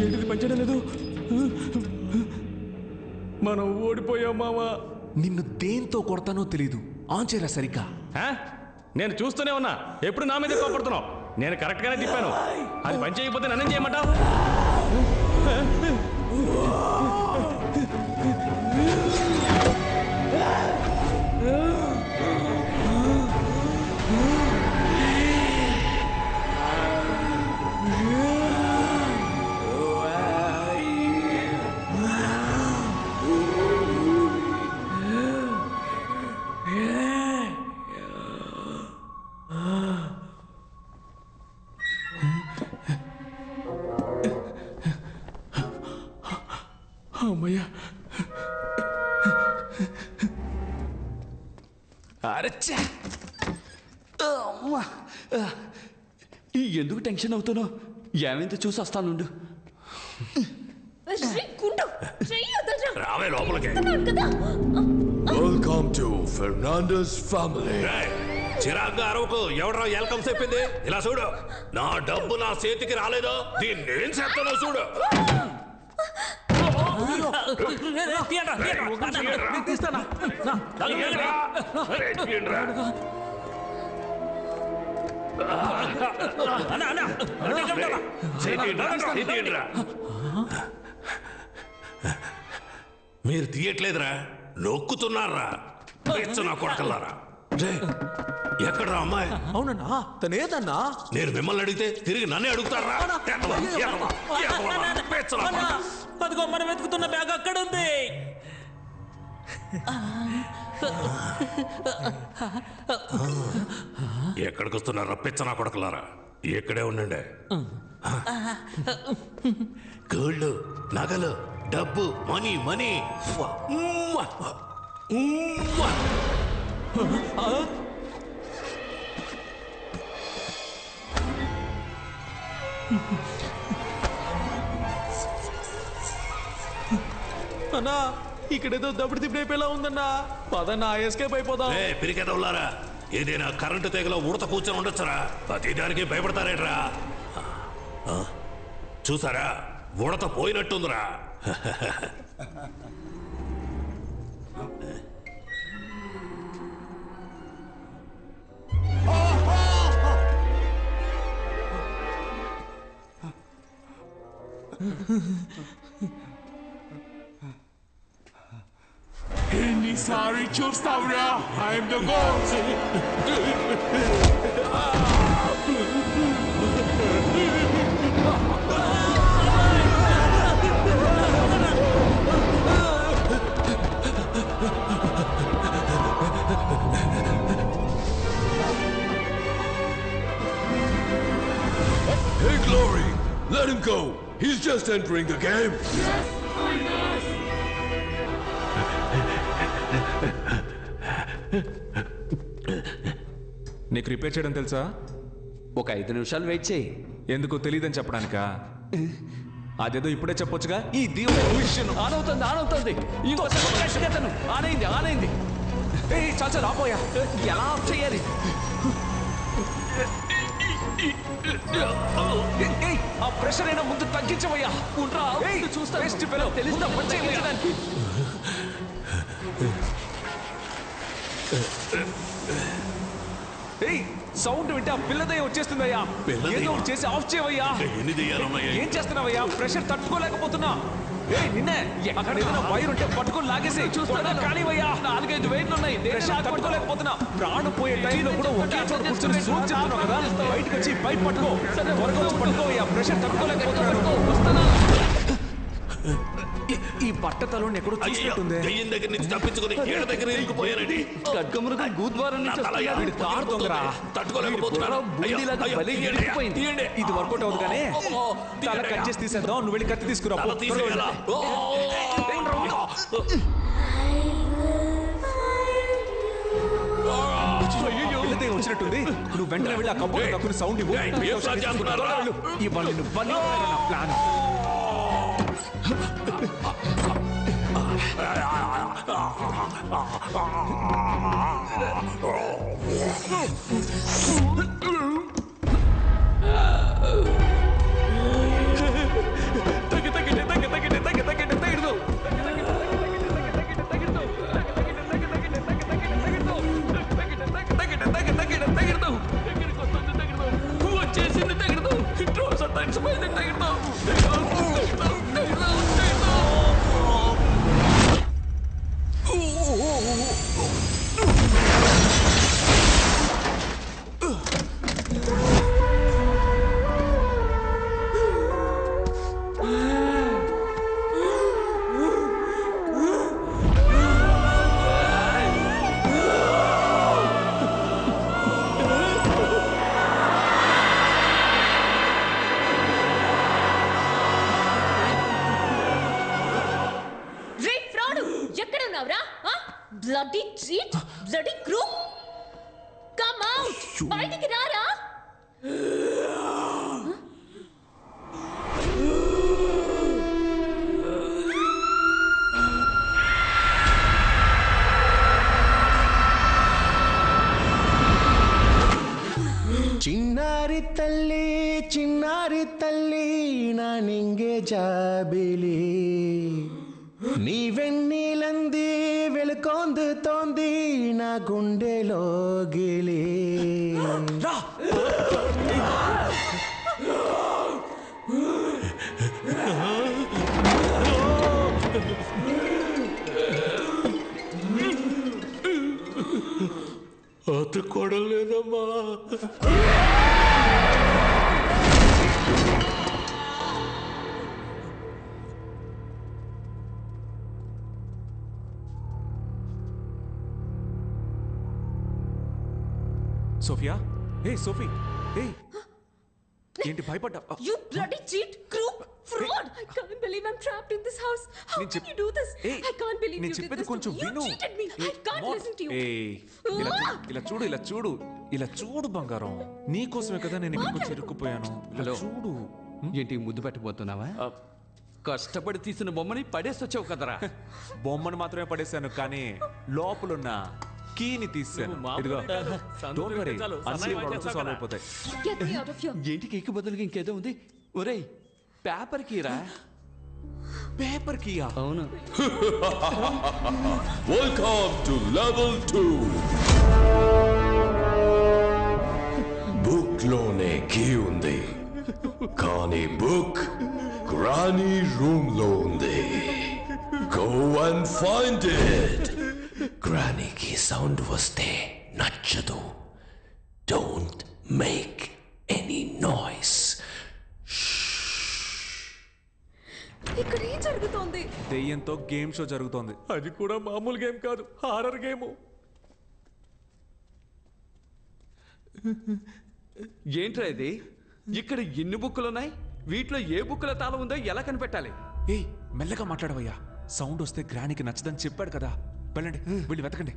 ఏంటిది పనిచేయడం లేదు? మనం ఓడిపోయాం మావా. నిన్ను దేంతో కొడతానో తెలీదు. ఆన్ చేయరా సరిగ్గా. నేను చూస్తూనే ఉన్నా, ఎప్పుడు నా మీద కోపడుతున్నావు. నేను కరెక్ట్గానే తిప్పాను. అది పని చేయకపోతే నన్నేం చేయమంటావు? అమ్మయ్యా. అరచ్చా, ఎందుకు టెన్షన్ అవుతున్నావు? ఏమైందో చూసి వస్తానుండు. రావే లోపలికి. Welcome to Fernandes family. చిరాగ్గా అరవకు. ఎవడరా వెల్కమ్ చెప్పింది? ఇలా చూడు, నా డబ్బు నా చేతికి రాలేదు, దీన్ని నేను చేస్తానో చూడు. మీరు తీయట్లేదురా, నొక్కుతున్నారా? నా కొడకల్లారా. ఎక్కడ్రా అమ్మాయి? అవునన్నా, తనేదన్నా? నేను మిమ్మల్ని అడిగితే తిరిగి నన్నే అడుగుతారా? అదిగో మనం వెతుకుతున్న బ్యాగ్ అక్కడ ఉంది. ఎక్కడికి వస్తున్నారా పిచ్చనా కొడకలారా? ఎక్కడే ఉండండి. గోల్డ్, నగలు, డబ్బు, మనీ మనీ. అన్నా, ఇక్కడేదో దప్పుడు తిప్పిపోయేలా ఉందన్నా. పదన్నా, ఎస్కేప్ అయిపోదాం. పిరికెదవులారా, ఏదైనా కరెంటు తెగలో ఉడత కూర్చొని ఉండొచ్చురా. ప్రతి దానికి భయపడతారేట్రా? చూసారా, ఉడత పోయినట్టుందిరా. ఎన్నిసారి చూస్తావురా? I'm the god. Hey Glory, let him go. He's just entering the game. Yes, I know. నీకు రిపేర్ చేయడం తెలుసా? ఒక 5 నిమిషాలు వెయిట్ చేయి. ఎందుకు తెలియదని చెప్పడానికా? అదేదో ఇప్పుడే చెప్పొచ్చుగా. ఈ దీవుడు ఆనవుతుంది. ఇంకోసారి ఆనైంది. చాలు రాపోయా. ఎలా ఆఫ్ చేయాలి? ఆ ప్రెషర్ అయినా ముందు తగ్గించవయ్యా. చూస్తా తెలుస్తా పనిచేయడానికి. సౌండ్ వింటే ఆ పిల్లదయ్య వచ్చేస్తుందయ్యా. ఏదో చేసి ఆఫ్ చేయవయ్యా. ఏం చేస్తున్నావయ్యా? ప్రెషర్ తట్టుకోలేకపోతున్నా. నిన్నే అక్కడ ఏదైనా వైర్ ఉంటే పట్టుకొని లాగేసి చూస్తున్నా. కానివయ్యా, 4-5 వైర్లు ఉన్నాయి. ప్రెషర్ తట్టుకోలేకపోతున్నా. ప్రాణం పోయే టైంలో కూడా ఒకే చోట కూర్చొని చూస్తున్నావు కదా. బయటకు వచ్చి బయట పట్టుకో. త్వరగా వచ్చి పట్టుకోవయ్యా. ప్రెషర్ తట్టుకోలేకపోతున్నాను. ఈ బట్టతలో ఎక్కడో చూసినట్టుంది. దగ్గర నుంచి తప్పించుకుని ఏడ దగ్గర ఇరుక్కుపోయానండి. ఖడ్గమృగం గూద్వారం నుంచి కారు దొంగరా. తట్టుకోలేకపోతున్నాను. ఇది వర్కౌట్ అవుతుంది కానీ తల కట్ చేసి తీసేద్దాం. నువ్వు వెళ్ళి కత్తి తీసుకురా. వచ్చినట్టుంది. నువ్వు వెంటనే వెళ్ళి ఆ కంపౌండ్ తక్కువ సౌండ్ ఇవ్వు. ఇవాళ నువ్వు ప్లాన్. చచ్చిపోయింది టైగర్తో. Bloody cheat! Bloody crook! Come out! బయటికి రారా? చిన్నారి తల్లి నా నింగే జాబిలి నీ వెన్నీలంది వెలుకొందు తోంది నా గుండెలో గిలి అతుక్కోవడం లేదమ్మా. సోఫియా, ఏ సోఫీ, ఏ ఏంటి భయపడ్డా? You bloody cheat, crook, fraud! I can't believe I'm trapped in this house. How can you do this? I can't believe you did this to me. You cheated me. I can't listen to you. ఇలా చూడు బంగారం, నీకోసమే కదా నేను ఇక్కడికి చిరుక్కుపోయాను. ఇలా చూడు. ఏంటి ముద్దు పెట్టబోతున్నావా? కష్టపడి తీసిన బొమ్మని పడేసొచ్చావు కదరా. బొమ్మను మాత్రమే పడేశాను, కానీ లోపలున్న కీని తీసాను. ఇదిగో, డోంట్ వరీ, అన్ని ప్రాబ్లమ్స్ సాల్వ్ అయిపోతాయి. Get me out of here. ఏంటి కేక్ బదులుగా ఇంకేదో ఉంది? ఒరేయ్, పేపర్ కీరా. Paper Kia? అవును. Welcome to level 2. బుక్ లోనే కీ ఉంది, కానీ బుక్ గ్రానీ రూమ్ లో ఉంది. Go and find it. గ్రానీకి సౌండ్ వస్తే నచ్చదు. Don't make any noise. ఇక్కడ ఏం జరుగుతోంది? దెయ్యంతో గేమ్ షో జరుగుతోంది. అది కూడా మామూలు గేమ్ కాదు, హారర్ గేమ్. ఏంట్రా ఇది? ఇక్కడ ఎన్ని బుక్కులు ఉన్నాయి? వీటిలో ఏ బుక్కుల తాళం ఉందో ఎలా కనిపెట్టాలి? ఏయ్, మెల్లగా మాట్లాడవయ్యా. సౌండ్ వస్తే గ్రానీకి నచ్చదని చెప్పాడు కదా. వెళ్ళండి, వెళ్ళి వెతకండి.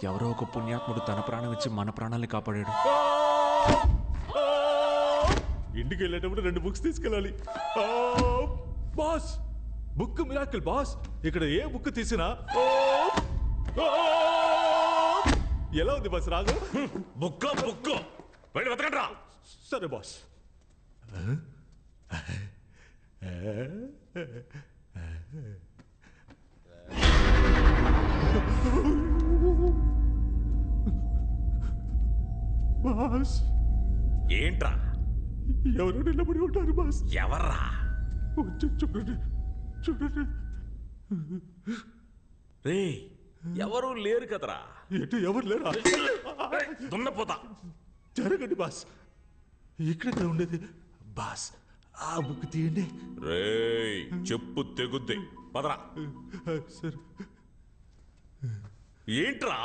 ఎవరో ఒక పుణ్యాత్ముడు తన ప్రాణం ఇచ్చి మన ప్రాణాల్ని కాపాడాడు. ఇంటికి వెళ్ళేటప్పుడు 2 బుక్స్ తీసుకెళ్ళాలి. Boss, book miracle boss. ఇక్కడ ఏ బుక్ తీసినా ఎలా ఉంది బాస్ రాగు? బుక్క వెళ్ళి వెతకండ్రా. సరే బాస్. బాస్, ఏంట్రా? ఎవరు నిలబడి ఉంటారు బాస్? ఎవర్రా? చూడండి. రే, ఎవరు లేరు కదరా. ఎటు ఎవరు లేరా? దున్నపోతా. జరగండి బాస్, ఇక్కడ ఉండేది బాస్. ఆ బుక్ తీయండి. రేయ్, చెప్పు తెగుద్ది. పదరా. సరే. ఏంట్రా?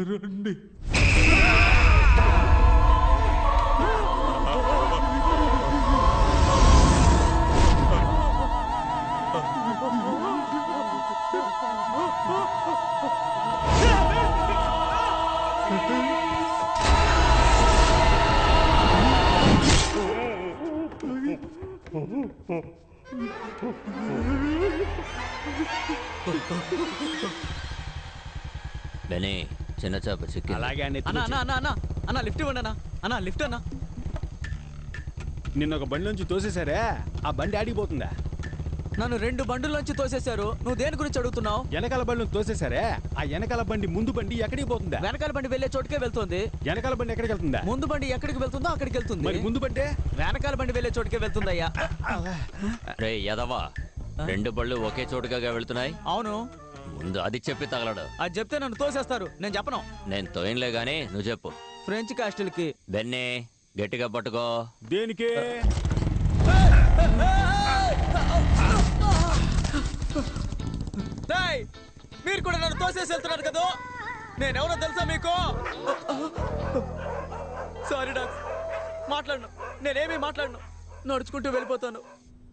రండి. బెనీ, చిన్న చేప చిక్కి. అలాగే అన్న లిఫ్ట్ ఇవ్వండి అన్న లిఫ్ట్ అన్న. నిన్న ఒక బండి నుంచి తోసేశారే, ఆ బండి ఆడిపోతుందా? నన్ను 2 బండుల్లోంచి తోసేశారు. నువ్వు దేని గురించి అడుగుతున్నావు? వెనకాల బండి తోసేశారే, ఆ వెనకాల బండి ముందు బండి ఎక్కడికి పోతుందా? వెనకాల బండి వెళ్లే చోటుకే వెళ్తుంది. వెనకాల బండి ఎక్కడికి వెళ్తుందా? ముందు బండి ఎక్కడికి వెళ్తుందో అక్కడికి వెళ్తుంది. మరి ముందు బండి? వెనకాల బండి వెళ్లే చోటుకే వెళ్తుందయ్యా. రే యదవా, 2 బళ్ళు ఒకే చోటుగా వెళ్తున్నాయి. అవును. ముందు అది చెప్పి తగలడు. అది చెప్తే నన్ను తోసేస్తారు. నేను చెప్పను. నేను తోయనులే గానీ నువ్వు చెప్పు. ఫ్రెంచ్ కాస్టిల్ కి. బెన్నీ, గట్టిగా పట్టుకో. దేనికి? మీరు కూడా నన్ను తోసేసి వెళ్తున్నారు కదా. నేనెవరో తెలుసా మీకు? సారీ డాక్స్, మాట్లాడను. నేనేమీ మాట్లాడను. నడుచుకుంటూ వెళ్ళిపోతాను.